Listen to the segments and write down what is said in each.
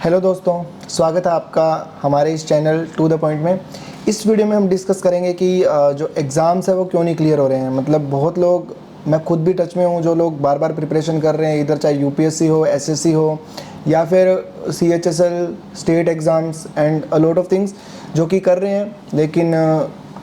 Hello दोस्तों, स्वागत है आपका हमारे इस चैनल टू द पॉइंट में। इस वीडियो में हम डिस्कस करेंगे कि जो एग्ज़ाम्स है वो क्यों नहीं क्लियर हो रहे हैं। मतलब बहुत लोग, मैं खुद भी टच में हूँ, जो लोग बार बार प्रिपरेशन कर रहे हैं, इधर चाहे यूपीएससी हो, एसएससी हो या फिर CHSL, state exams and a lot of things जो कि कर रहे हैं, लेकिन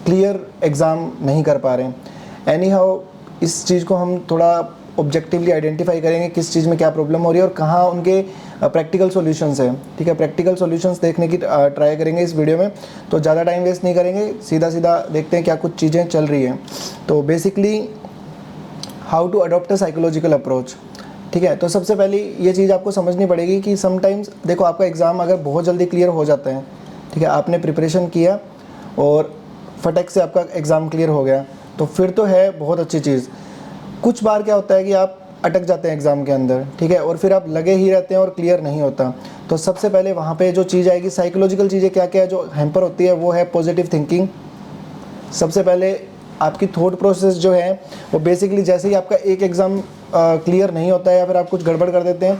क्लियर एग्ज़ाम नहीं कर पा रहे हैं। एनी हाउ, इस चीज़ को हम थोड़ा ऑब्जेक्टिवली आइडेंटिफाई करेंगे किस चीज़ में क्या प्रॉब्लम हो रही है और कहाँ उनके प्रैक्टिकल सॉल्यूशंस है। ठीक है, प्रैक्टिकल सॉल्यूशंस देखने की ट्राई करेंगे इस वीडियो में। तो ज़्यादा टाइम वेस्ट नहीं करेंगे, सीधा सीधा देखते हैं क्या कुछ चीज़ें चल रही हैं। तो basically how to adopt a psychological approach. ठीक है, तो सबसे पहले ये चीज़ आपको समझनी पड़ेगी कि समटाइम्स देखो, आपका एग्ज़ाम अगर बहुत जल्दी क्लियर हो जाता है, ठीक है, आपने प्रिपरेशन किया और फटक से आपका एग्ज़ाम क्लियर हो गया, तो फिर तो है बहुत अच्छी चीज़। कुछ बार क्या होता है कि आप अटक जाते हैं एग्ज़ाम के अंदर, ठीक है, और फिर आप लगे ही रहते हैं और क्लियर नहीं होता। तो सबसे पहले वहाँ पे जो चीज़ आएगी, साइकोलॉजिकल चीज़ें क्या क्या है जो हैम्पर होती है, वो है पॉजिटिव थिंकिंग। सबसे पहले आपकी थॉट प्रोसेस जो है वो बेसिकली, जैसे ही आपका एक एग्ज़ाम क्लियर नहीं होता है या फिर आप कुछ गड़बड़ कर देते हैं,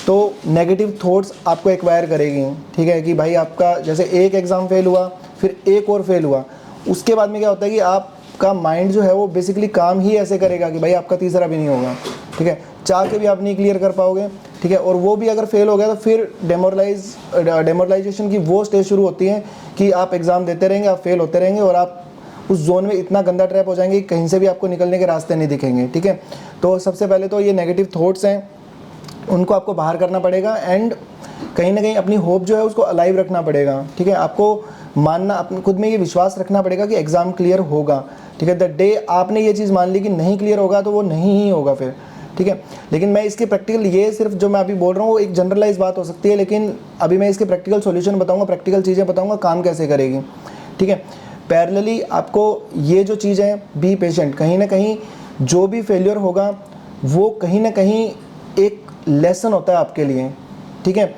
तो नेगेटिव थॉट्स आपको एक्वायर करेगी। ठीक है, कि भाई आपका जैसे एक एग्ज़ाम फेल हुआ, फिर एक और फेल हुआ, उसके बाद में क्या होता है कि आपका माइंड जो है वो बेसिकली काम ही ऐसे करेगा कि भाई आपका तीसरा भी नहीं होगा। ठीक है, चाह के भी आप नहीं क्लियर कर पाओगे। ठीक है, और वो भी अगर फेल हो गया तो फिर डेमोरलाइजेशन की वो स्टेज शुरू होती है कि आप एग्ज़ाम देते रहेंगे, आप फेल होते रहेंगे और आप उस जोन में इतना गंदा ट्रैप हो जाएंगे कि कहीं से भी आपको निकलने के रास्ते नहीं दिखेंगे। ठीक है, तो सबसे पहले तो ये नेगेटिव थॉट्स हैं, उनको आपको बाहर करना पड़ेगा एंड कहीं ना कहीं अपनी होप जो है उसको अलाइव रखना पड़ेगा। ठीक है, आपको मानना, अपने खुद में ये विश्वास रखना पड़ेगा कि एग्ज़ाम क्लियर होगा। ठीक है, द डे आपने ये चीज़ मान ली कि नहीं क्लियर होगा तो वो नहीं ही होगा फिर। ठीक है, लेकिन मैं इसके प्रैक्टिकल, ये सिर्फ जो मैं अभी बोल रहा हूँ वो एक जनरलाइज बात हो सकती है, लेकिन अभी मैं इसके प्रैक्टिकल सॉल्यूशन बताऊँगा, प्रैक्टिकल चीज़ें बताऊँगा काम कैसे करेगी। ठीक है, पैरेलली आपको ये जो चीज़ है, बी पेशेंट। कहीं ना कहीं जो भी फेलियर होगा वो कहीं ना कहीं एक लेसन होता है आपके लिए। ठीक है,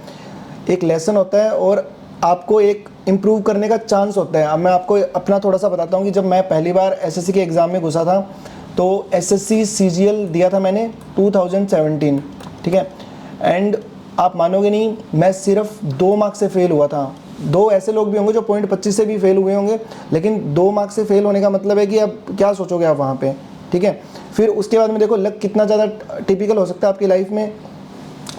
एक लेसन होता है और आपको एक इम्प्रूव करने का चांस होता है। अब मैं आपको अपना थोड़ा सा बताता हूँ कि जब मैं पहली बार एसएससी के एग्ज़ाम में घुसा था, तो एसएससी सीजीएल दिया था मैंने 2017। ठीक है, एंड आप मानोगे नहीं, मैं सिर्फ 2 मार्क्स से फेल हुआ था। 2 ऐसे लोग भी होंगे जो 0.25 से भी फेल हुए होंगे, लेकिन 2 मार्क्स से फेल होने का मतलब है कि अब क्या सोचोगे आप वहाँ पे। ठीक है, फिर उसके बाद में देखो लक कितना ज़्यादा टिपिकल हो सकता है आपकी लाइफ में।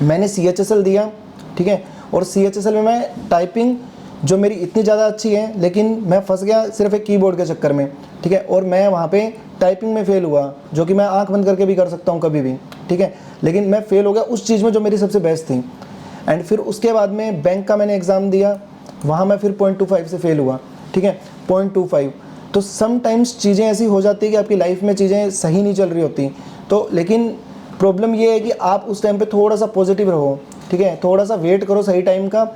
मैंने सीएचएसएल दिया, ठीक है, और सीएचएसएल में मैं टाइपिंग जो मेरी इतनी ज़्यादा अच्छी है, लेकिन मैं फंस गया सिर्फ एक कीबोर्ड के चक्कर में। ठीक है, और मैं वहाँ पे टाइपिंग में फ़ेल हुआ, जो कि मैं आंख बंद करके भी कर सकता हूँ कभी भी। ठीक है, लेकिन मैं फ़ेल हो गया उस चीज़ में जो मेरी सबसे बेस्ट थी। एंड फिर उसके बाद में बैंक का मैंने एग्ज़ाम दिया, वहाँ मैं फिर 0.25 से फेल हुआ। ठीक है, 0.25। तो समटाइम्स चीज़ें ऐसी हो जाती है कि आपकी लाइफ में चीज़ें सही नहीं चल रही होती, तो लेकिन प्रॉब्लम ये है कि आप उस टाइम पे थोड़ा सा पॉजिटिव रहो। ठीक है, थोड़ा सा वेट करो सही टाइम का।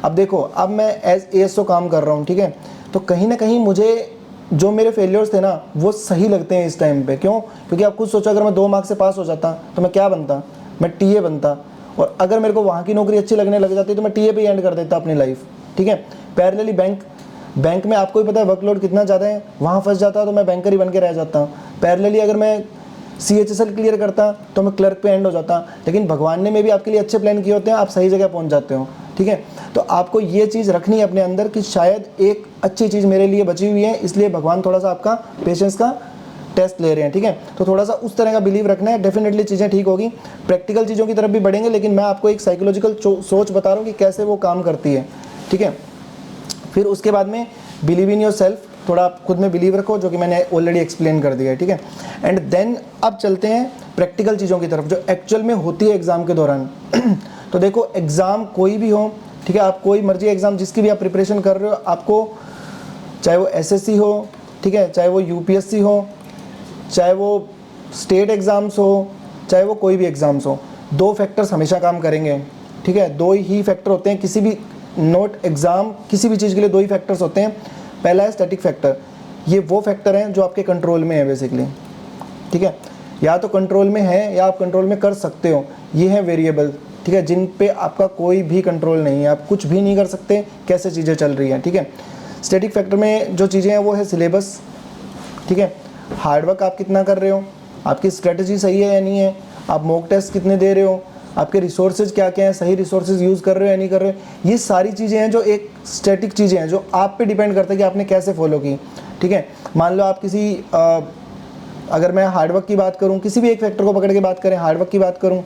अब देखो, अब मैं एज एएसओ काम कर रहा हूँ। ठीक है, तो कहीं ना कहीं मुझे जो मेरे फेलियर्स थे ना वो सही लगते हैं इस टाइम पे। क्यों? क्योंकि आप खुद सोचो, अगर मैं 2 मार्क्स से पास हो जाता तो मैं क्या बनता? मैं टीए बनता, और अगर मेरे को वहाँ की नौकरी अच्छी लगने लग जाती तो मैं टीए पे एंड कर देता अपनी लाइफ। ठीक है, पैरेलली बैंक में आपको भी पता है वर्कलोड कितना ज़्यादा है, वहाँ फंस जाता तो मैं बैंकर ही बन के रह जाता। पैरेलली अगर मैं सीएचएसएल क्लियर करता तो मैं क्लर्क पे एंड हो जाता। लेकिन भगवान ने में भी आपके लिए अच्छे प्लान किए होते हैं, आप सही जगह पहुंच जाते हो। ठीक है, तो आपको ये चीज़ रखनी है अपने अंदर कि शायद एक अच्छी चीज़ मेरे लिए बची हुई है, इसलिए भगवान थोड़ा सा आपका पेशेंस का टेस्ट ले रहे हैं। ठीक है, तो थोड़ा सा उस तरह का बिलीव रखना है, डेफिनेटली चीज़ें ठीक होगी। प्रैक्टिकल चीज़ों की तरफ भी बढ़ेंगे, लेकिन मैं आपको एक साइकोलॉजिकल सोच बता रहा हूँ कि कैसे वो काम करती है। ठीक है, फिर उसके बाद में बिलीव इन योर सेल्फ, थोड़ा आप खुद में बिलीव रखो, जो कि मैंने ऑलरेडी एक्सप्लेन कर दिया है। ठीक है, एंड देन अब चलते हैं प्रैक्टिकल चीज़ों की तरफ जो एक्चुअल में होती है एग्ज़ाम के दौरान। तो देखो, एग्ज़ाम कोई भी हो, ठीक है, आप कोई मर्जी एग्ज़ाम जिसकी भी आप प्रिपरेशन कर रहे हो, आपको चाहे वो एसएससी हो, ठीक है, चाहे वो यूपीएससी हो, चाहे वो स्टेट एग्ज़ाम्स हो, चाहे वो कोई भी एग्ज़ाम्स हो, 2 फैक्टर्स हमेशा काम करेंगे। ठीक है, 2 ही फैक्टर होते हैं किसी भी नोट एग्ज़ाम, किसी भी चीज़ के लिए 2 ही फैक्टर्स होते हैं। पहला है स्टैटिक फैक्टर, ये वो फैक्टर हैं जो आपके कंट्रोल में है बेसिकली। ठीक है, या तो कंट्रोल में है या आप कंट्रोल में कर सकते हो, ये है वेरिएबल। ठीक है, जिन पे आपका कोई भी कंट्रोल नहीं है, आप कुछ भी नहीं कर सकते कैसे चीज़ें चल रही हैं। ठीक है, स्टैटिक फैक्टर में जो चीज़ें हैं वो है सिलेबस। ठीक है, हार्डवर्क आप कितना कर रहे हो, आपकी स्ट्रेटजी सही है या नहीं है, आप मॉक टेस्ट कितने दे रहे हो, आपके रिसोर्सेज क्या क्या हैं, सही रिसोर्सेज यूज़ कर रहे हो या नहीं कर रहे हो, ये सारी चीज़ें हैं जो एक स्टैटिक चीज़ें हैं जो आप पे डिपेंड करता है कि आपने कैसे फॉलो की। ठीक है, मान लो आप किसी अगर मैं हार्डवर्क की बात करूँ, किसी भी एक फैक्टर को पकड़ के बात करें, हार्डवर्क की बात करूँ,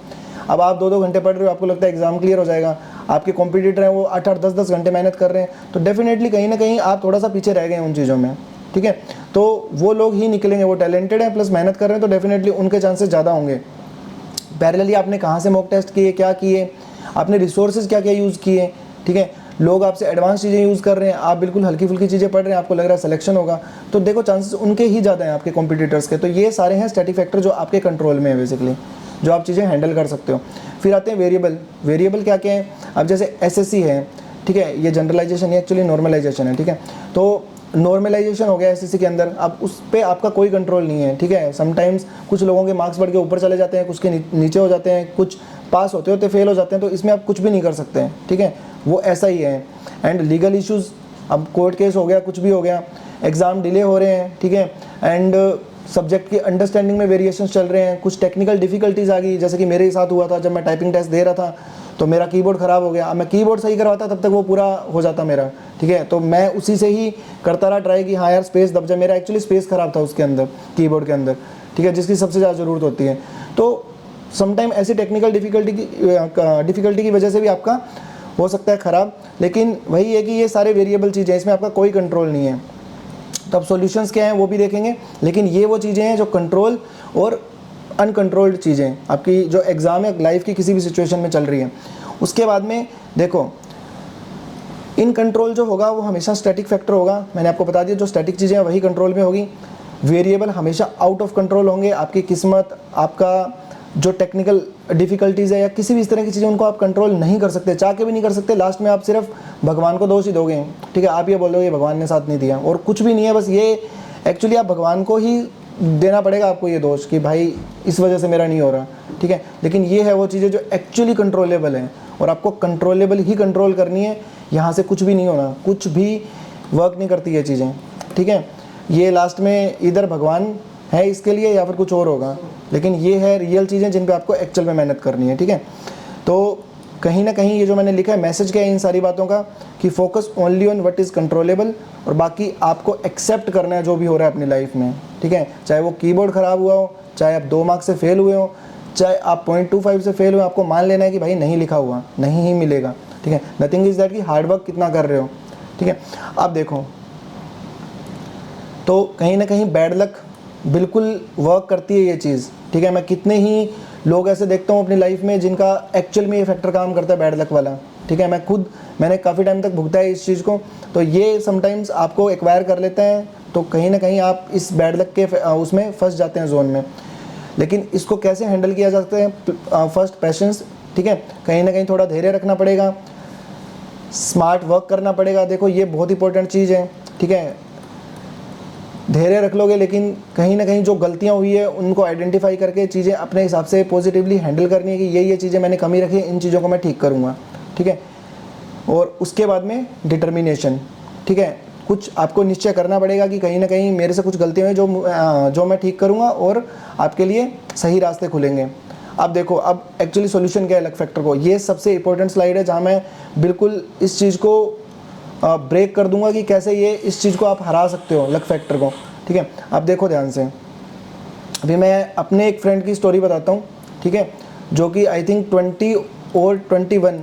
अब आप 2-2 घंटे पढ़ रहे हो, आपको लगता है एग्जाम क्लियर हो जाएगा, आपके कॉम्पिटिटर हैं वो 8-8 10-10 घंटे मेहनत कर रहे हैं, तो डेफिनेटली कहीं ना कहीं आप थोड़ा सा पीछे रह गए हैं उन चीज़ों में। ठीक है, तो वो लोग ही निकलेंगे, वो टैलेंटेड हैं प्लस मेहनत कर रहे हैं, तो डेफिनेटली उनके चांसेस ज़्यादा होंगे। पैरेलली आपने कहाँ से मॉक टेस्ट किए, क्या किए, आपने रिसोर्सेज क्या क्या यूज़ किए। ठीक है, लोग आपसे एडवांस चीज़ें यूज़ कर रहे हैं, आप बिल्कुल हल्की फुल्की चीज़ें पढ़ रहे हैं, आपको लग रहा है सिलेक्शन होगा, तो देखो चांसेस उनके ही ज़्यादा हैं आपके कॉम्पिटिटर्स के। तो ये सारे हैं स्टैटिक फैक्टर जो आपके कंट्रोल में है बेसिकली, जो आप चीज़ें हैंडल कर सकते हो। फिर आते हैं वेरिएबल। वेरिएबल क्या क्या है, अब जैसे एसएससी है, ठीक है, ये जनरलाइजेशन है, एक्चुअली नॉर्मलाइजेशन है। ठीक है, तो नॉर्मलाइजेशन हो गया एसएससी के अंदर, अब उस पर आपका कोई कंट्रोल नहीं है। ठीक है, समटाइम्स कुछ लोगों के मार्क्स बढ़ के ऊपर चले जाते हैं, कुछ के नीचे हो जाते हैं, कुछ पास होते होते फेल हो जाते हैं, तो इसमें आप कुछ भी नहीं कर सकते हैं। ठीक है, वो ऐसा ही है। एंड लीगल इश्यूज़, अब कोर्ट केस हो गया, कुछ भी हो गया, एग्ज़ाम डिले हो रहे हैं। ठीक है, एंड सब्जेक्ट की अंडरस्टैंडिंग में वेरिएशंस चल रहे हैं, कुछ टेक्निकल डिफिकल्टीज़ आ गई, जैसे कि मेरे साथ हुआ था जब मैं टाइपिंग टेस्ट दे रहा था, तो मेरा कीबोर्ड ख़राब हो गया। अब मैं कीबोर्ड सही करवाता तब तक वो पूरा हो जाता मेरा। ठीक है, तो मैं उसी से ही करता रहा ट्राई कि हाँ यार स्पेस दब जाए, मेरा एक्चुअली स्पेस ख़राब था उसके अंदर, कीबोर्ड के अंदर। ठीक है, जिसकी सबसे ज़्यादा ज़रूरत होती है। तो समटाइम ऐसी टेक्निकल डिफ़िकल्टी की वजह से भी आपका हो सकता है ख़राब, लेकिन वही है कि ये सारे वेरिएबल चीज़ें हैं, इसमें आपका कोई कंट्रोल नहीं है। तो अब सॉल्यूशंस क्या हैं वो भी देखेंगे, लेकिन ये वो चीज़ें हैं जो कंट्रोल और अनकंट्रोल्ड चीज़ें आपकी जो एग्ज़ाम है लाइफ की किसी भी सिचुएशन में चल रही है। उसके बाद में देखो, इन कंट्रोल जो होगा वो हमेशा स्टैटिक फैक्टर होगा, मैंने आपको बता दिया, जो स्टैटिक चीज़ें हैं वही कंट्रोल में होगी। वेरिएबल हमेशा आउट ऑफ कंट्रोल होंगे, आपकी किस्मत, आपका जो टेक्निकल डिफ़िकल्टीज़ है या किसी भी इस तरह की चीज़ें, उनको आप कंट्रोल नहीं कर सकते, चाह के भी नहीं कर सकते। लास्ट में आप सिर्फ भगवान को दोष ही दोगे। ठीक है, आप ये बोलोगे भगवान ने साथ नहीं दिया, और कुछ भी नहीं है, बस ये एक्चुअली आप भगवान को ही देना पड़ेगा आपको ये दोष कि भाई इस वजह से मेरा नहीं हो रहा। ठीक है, लेकिन ये है वो चीज़ें जो एक्चुअली कंट्रोलेबल हैं, और आपको कंट्रोलेबल ही कंट्रोल करनी है, यहाँ से कुछ भी नहीं होना, कुछ भी वर्क नहीं करती ये चीज़ें। ठीक है, ये लास्ट में इधर भगवान है इसके लिए या फिर कुछ और होगा, लेकिन ये है रियल चीज़ें जिन पे आपको एक्चुअल में मेहनत करनी है। ठीक है, तो कहीं ना कहीं ये जो मैंने लिखा है मैसेज क्या है इन सारी बातों का, कि focus only on what is controllable, और बाकी आपको एक्सेप्ट करना है जो भी हो रहा है अपनी लाइफ में। ठीक है, चाहे वो कीबोर्ड ख़राब हुआ हो, चाहे आप 2 मार्क्स से फेल हुए हो, चाहे आप 0.25 से फेल हुए, आपको मान लेना है कि भाई नहीं लिखा हुआ, नहीं ही मिलेगा। ठीक है, नथिंग इज़ दैट कि हार्डवर्क कितना कर रहे हो। ठीक है, अब देखो, तो कहीं ना कहीं बैड लक बिल्कुल वर्क करती है ये चीज़। ठीक है, मैं कितने ही लोग ऐसे देखता हूँ अपनी लाइफ में जिनका एक्चुअल में ये फैक्टर काम करता है बैड लक वाला। ठीक है, मैंने काफ़ी टाइम तक भुगता है इस चीज़ को, तो ये समटाइम्स आपको एक्वायर कर लेते हैं, तो कहीं ना कहीं आप इस बैड लक के उसमें फंस जाते हैं जोन में। लेकिन इसको कैसे हैंडल किया जा सकता है, फर्स्ट पेशेंस। ठीक है, कहीं ना कहीं थोड़ा धैर्य रखना पड़ेगा, स्मार्ट वर्क करना पड़ेगा। देखो ये बहुत इंपॉर्टेंट चीज़ है। ठीक है, धैर्य रख लोगे, लेकिन कहीं ना कहीं जो गलतियां हुई है उनको आइडेंटिफाई करके चीज़ें अपने हिसाब से पॉजिटिवली हैंडल करनी है कि ये चीज़ें मैंने कमी रखी है, इन चीज़ों को मैं ठीक करूँगा। ठीक है, और उसके बाद में डिटर्मिनेशन। ठीक है, कुछ आपको निश्चय करना पड़ेगा कि कहीं ना कहीं मेरे से कुछ गलतियाँ हुई जो मैं ठीक करूँगा और आपके लिए सही रास्ते खुलेंगे। अब देखो, अब एक्चुअली सोल्यूशन क्या है लक फैक्टर को, ये सबसे इंपॉर्टेंट स्लाइड है जहाँ मैं बिल्कुल इस चीज़ को ब्रेक कर दूंगा कि कैसे ये इस चीज़ को आप हरा सकते हो, लक फैक्टर को। ठीक है, अब देखो ध्यान से, अभी मैं अपने एक फ्रेंड की स्टोरी बताता हूँ। ठीक है, जो कि आई थिंक 20 और 21,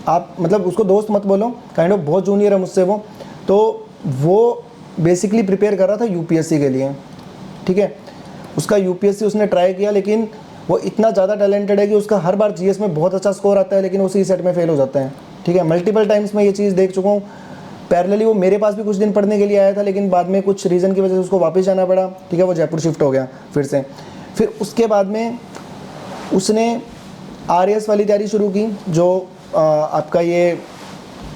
आप मतलब उसको दोस्त मत बोलो, काइंड ऑफ बहुत जूनियर है मुझसे वो। तो वो बेसिकली प्रिपेयर कर रहा था यूपीएससी के लिए। ठीक है, उसका यूपीएससी उसने ट्राई किया, लेकिन वो इतना ज़्यादा टैलेंटेड है कि उसका हर बार जीएस में बहुत अच्छा स्कोर आता है, लेकिन उसी सेट में फेल हो जाता है। ठीक है, मल्टीपल टाइम्स मैं ये चीज़ देख चुका हूँ। पैरेलली वो मेरे पास भी कुछ दिन पढ़ने के लिए आया था, लेकिन बाद में कुछ रीज़न की वजह से उसको वापस जाना पड़ा। ठीक है, वो जयपुर शिफ्ट हो गया फिर से। फिर उसके बाद में उसने आरएएस वाली तैयारी शुरू की, जो आपका ये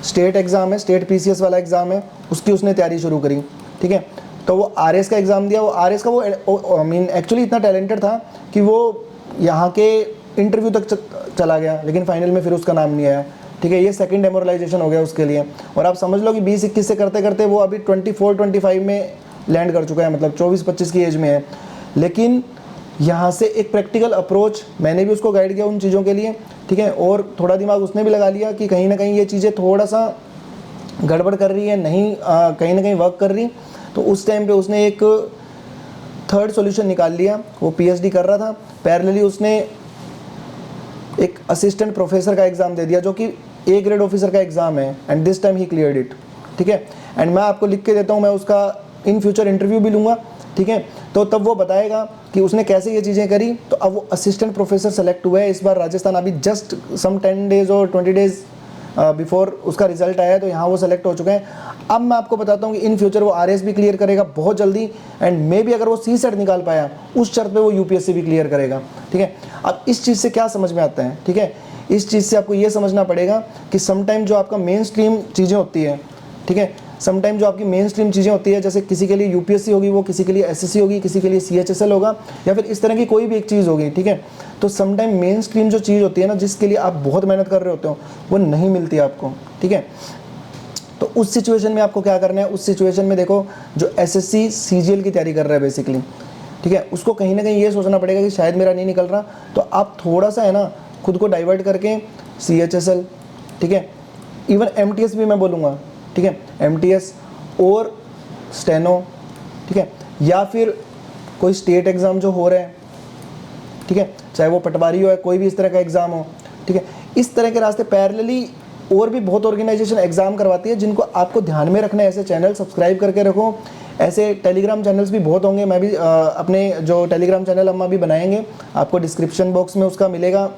स्टेट एग्ज़ाम है, स्टेट पीसीएस वाला एग्ज़ाम है, उसकी उसने तैयारी शुरू करी। ठीक है, तो वो आरएएस का एग्ज़ाम दिया। वो आरएएस का वो मीन एक्चुअली इतना टैलेंटेड था कि वो यहाँ के इंटरव्यू तक चला गया, लेकिन फाइनल में फिर उसका नाम नहीं आया। ठीक है, ये सेकंड डेमोरलाइजेशन हो गया उसके लिए। और आप समझ लो कि 20-21 से करते करते वो अभी 24-25 में लैंड कर चुका है, मतलब 24-25 की एज में है। लेकिन यहाँ से एक प्रैक्टिकल अप्रोच, मैंने भी उसको गाइड किया उन चीज़ों के लिए, ठीक है, और थोड़ा दिमाग उसने भी लगा लिया कि कहीं ना कहीं ये चीज़ें थोड़ा सा गड़बड़ कर रही है, नहीं कहीं ना कहीं वर्क कर रही। तो उस टाइम पे उसने एक थर्ड सॉल्यूशन निकाल लिया। वो पीएचडी कर रहा था, पैरेलली उसने एक असिस्टेंट प्रोफेसर का एग्ज़ाम दे दिया जो कि ए ग्रेड ऑफिसर का एग्ज़ाम है, and this time he cleared it, ठीक है। एंड मैं आपको लिख के देता हूँ, मैं उसका इन फ्यूचर इंटरव्यू भी लूँगा, ठीक है। तो तब वो बताएगा कि उसने कैसे ये चीज़ें करी। तो अब वो असिस्टेंट प्रोफेसर सेलेक्ट हुआ है इस बार राजस्थान, अभी जस्ट सम 10 डेज़ और 20 डेज़ बिफोर उसका रिजल्ट आया, तो यहाँ वो सेलेक्ट हो चुका है। अब मैं आपको बताता हूँ कि इन फ्यूचर वो आरएस भी क्लियर करेगा बहुत जल्दी, एंड मे भी अगर वो सी सेट निकाल पाया उस शर्त पे वो यूपीएससी भी क्लियर करेगा, ठीक है। अब इस चीज़ से क्या समझ में आता है, ठीक है, इस चीज़ से आपको ये समझना पड़ेगा कि समटाइम जो आपका मेन स्ट्रीम चीज़ें होती है, ठीक है, समटाइम जो आपकी मेन स्ट्रीम चीज़ें होती है, जैसे किसी के लिए यूपीएससी होगी, वो किसी के लिए एसएससी होगी, किसी के लिए सीएचएसएल होगा, या फिर इस तरह की कोई भी एक चीज़ होगी, ठीक है। तो समटाइम मेन स्ट्रीम जो चीज़ होती है ना, जिसके लिए आप बहुत मेहनत कर रहे होते हो, वो नहीं मिलती आपको, ठीक है। तो उस सिचुएशन में आपको क्या करना है, उस सिचुएशन में देखो, जो एसएससी सीजीएल की तैयारी कर रहा है बेसिकली, ठीक है, उसको कहीं ना कहीं ये सोचना पड़ेगा कि शायद मेरा नहीं निकल रहा, तो आप थोड़ा सा है ना खुद को डाइवर्ट करके सीएचएसएल, ठीक है, इवन एमटीएस भी मैं बोलूँगा, ठीक है, एमटीएस और स्टेनो, ठीक है, या फिर कोई स्टेट एग्ज़ाम जो हो रहा है, ठीक है, चाहे वो पटवारी हो या कोई भी इस तरह का एग्ज़ाम हो, ठीक है, इस तरह के रास्ते पैरेलली और भी बहुत ऑर्गेनाइजेशन एग्ज़ाम करवाती है, जिनको आपको ध्यान में रखना है। ऐसे चैनल सब्सक्राइब करके रखो, ऐसे टेलीग्राम चैनल्स भी बहुत होंगे। मैं भी अपने जो टेलीग्राम चैनल हम अभी बनाएंगे, आपको डिस्क्रिप्शन बॉक्स में उसका मिलेगा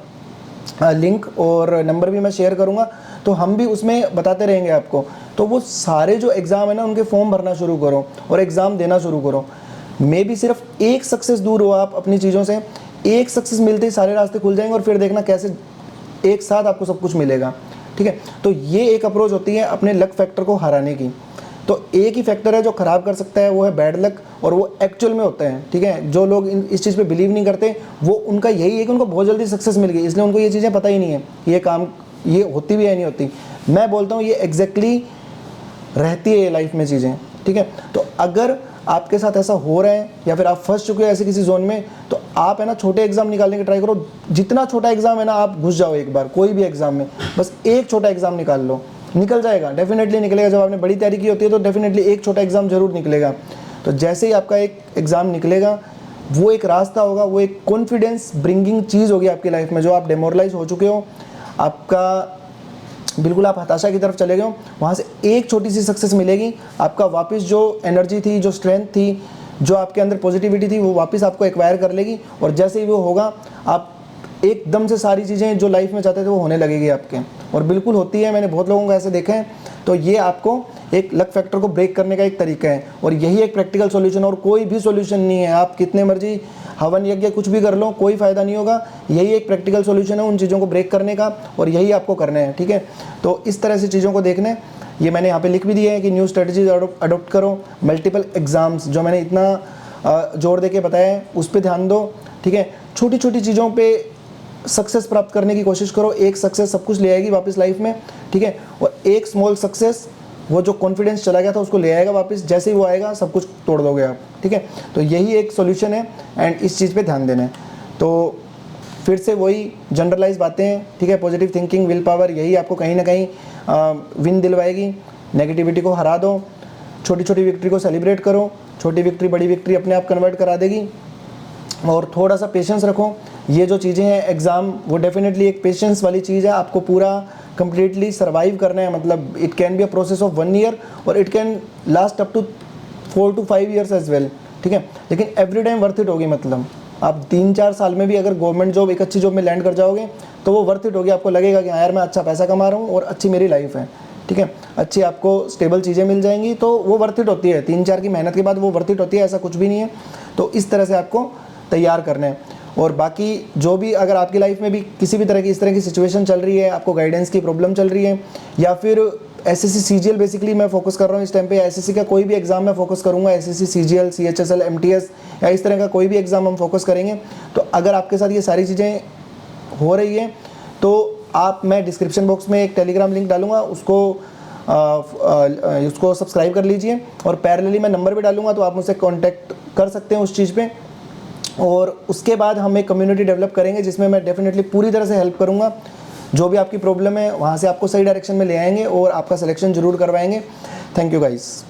लिंक, और नंबर भी मैं शेयर करूँगा, तो हम भी उसमें बताते रहेंगे आपको। तो वो सारे जो एग्ज़ाम है ना, उनके फॉर्म भरना शुरू करो और एग्ज़ाम देना शुरू करो। मे भी सिर्फ एक सक्सेस दूर हो आप अपनी चीज़ों से, एक सक्सेस मिलते ही सारे रास्ते खुल जाएंगे, और फिर देखना कैसे एक साथ आपको सब कुछ मिलेगा, ठीक है। तो ये एक अप्रोच होती है अपने लक फैक्टर को हराने की। तो एक ही फैक्टर है जो ख़राब कर सकता है, वो है बैड लक, और वो एक्चुअल में होता है, ठीक है। जो लोग इस चीज़ पे बिलीव नहीं करते, वो उनका यही है कि उनको बहुत जल्दी सक्सेस मिल गई, इसलिए उनको ये चीज़ें पता ही नहीं है ये काम ये होती भी है नहीं होती। मैं बोलता हूँ ये एग्जैक्टली रहती है लाइफ में चीज़ें, ठीक है। तो अगर आपके साथ ऐसा हो रहा है, या फिर आप फंस चुके हो ऐसे किसी जोन में, तो आप है ना छोटे एग्जाम निकालने की ट्राई करो। जितना छोटा एग्जाम है ना, आप घुस जाओ एक बार कोई भी एग्जाम में, बस एक छोटा एग्जाम निकाल लो, निकल जाएगा, डेफिनेटली निकलेगा। जब आपने बड़ी तैयारी की होती है तो डेफिनेटली एक छोटा एग्जाम जरूर निकलेगा। तो जैसे ही आपका एक एग्जाम निकलेगा, वो एक रास्ता होगा, वो एक कॉन्फिडेंस ब्रिंगिंग चीज़ होगी आपकी लाइफ में। जो आप डेमोरलाइज हो चुके हो, आपका बिल्कुल आप हताशा की तरफ चले गए हो, वहाँ से एक छोटी सी सक्सेस मिलेगी, आपका वापस जो एनर्जी थी, जो स्ट्रेंथ थी, जो आपके अंदर पॉजिटिविटी थी, वो वापस आपको एक्वायर कर लेगी। और जैसे ही वो होगा, आप एकदम से सारी चीज़ें जो लाइफ में चाहते थे वो होने लगेगी आपके, और बिल्कुल होती है। मैंने बहुत लोगों को ऐसे देखा है। तो ये आपको एक लक फैक्टर को ब्रेक करने का एक तरीका है, और यही एक प्रैक्टिकल सॉल्यूशन, और कोई भी सॉल्यूशन नहीं है। आप कितने मर्जी हवन यज्ञ कुछ भी कर लो, कोई फ़ायदा नहीं होगा। यही एक प्रैक्टिकल सॉल्यूशन है उन चीज़ों को ब्रेक करने का, और यही आपको करना है, ठीक है। तो इस तरह से चीज़ों को देखने, ये मैंने यहाँ पे लिख भी दिया है कि न्यू स्ट्रेटजीज अडोप्ट करो, मल्टीपल एग्जाम्स, जो मैंने इतना जोर दे के बताया है उस पर ध्यान दो, ठीक है। छोटी छोटी चीज़ों पर सक्सेस प्राप्त करने की कोशिश करो। एक सक्सेस सब कुछ ले आएगी वापस लाइफ में, ठीक है। और एक स्मॉल सक्सेस, वो जो कॉन्फिडेंस चला गया था उसको ले आएगा वापस। जैसे ही वो आएगा सब कुछ तोड़ दोगे आप, ठीक है। तो यही एक सॉल्यूशन है, एंड इस चीज़ पे ध्यान देना है। तो फिर से वही जनरलाइज बातें हैं, ठीक है। पॉजिटिव थिंकिंग, विल पावर, यही आपको कहीं ना कहीं विन दिलवाएगी। नेगेटिविटी को हरा दो, छोटी छोटी विक्ट्री को सेलिब्रेट करो। छोटी विक्ट्री बड़ी विक्ट्री अपने आप कन्वर्ट करा देगी। और थोड़ा सा पेशेंस रखो। ये जो चीज़ें हैं एग्ज़ाम, वो डेफिनेटली एक पेशेंस वाली चीज़ है। आपको पूरा कंप्लीटली सर्वाइव करना है। मतलब it can be a process of 1 year, और it can last up to 4 to 5 years as well, ठीक है। लेकिन एवरी टाइम वर्थ इट होगी। मतलब आप 3-4 साल में भी अगर गवर्नमेंट जॉब, एक अच्छी जॉब में लैंड कर जाओगे, तो वो वर्थ इट होगी। आपको लगेगा कि हाँ यार, मैं अच्छा पैसा कमा रहा हूँ और अच्छी मेरी लाइफ है, ठीक है। अच्छी आपको स्टेबल चीज़ें मिल जाएंगी, तो वो वर्थ इट होती है। 3-4 की मेहनत के बाद वो वर्थ इट होती है, ऐसा कुछ भी नहीं है। तो इस तरह से आपको तैयार करना है। और बाकी जो भी, अगर आपकी लाइफ में भी किसी भी तरह की इस तरह की सिचुएशन चल रही है, आपको गाइडेंस की प्रॉब्लम चल रही है, या फिर एसएससी सीजीएल बेसिकली मैं फोकस कर रहा हूँ इस टाइम पे, एसएससी का कोई भी एग्जाम मैं फोकस करूँगा, एसएससी सीजीएल, सीएचएसएल, एमटीएस, या इस तरह का कोई भी एग्जाम हम फोकस करेंगे। तो अगर आपके साथ ये सारी चीज़ें हो रही है, तो मैं डिस्क्रिप्शन बॉक्स में एक टेलीग्राम लिंक डालूंगा, उसको सब्सक्राइब कर लीजिए। और पैरेलली मैं नंबर भी डालूंगा, तो आप मुझसे कॉन्टैक्ट कर सकते हैं उस चीज़ पे। और उसके बाद हम एक कम्युनिटी डेवलप करेंगे जिसमें मैं डेफिनेटली पूरी तरह से हेल्प करूँगा। जो भी आपकी प्रॉब्लम है वहाँ से आपको सही डायरेक्शन में ले आएंगे और आपका सिलेक्शन ज़रूर करवाएंगे। Thank you guys.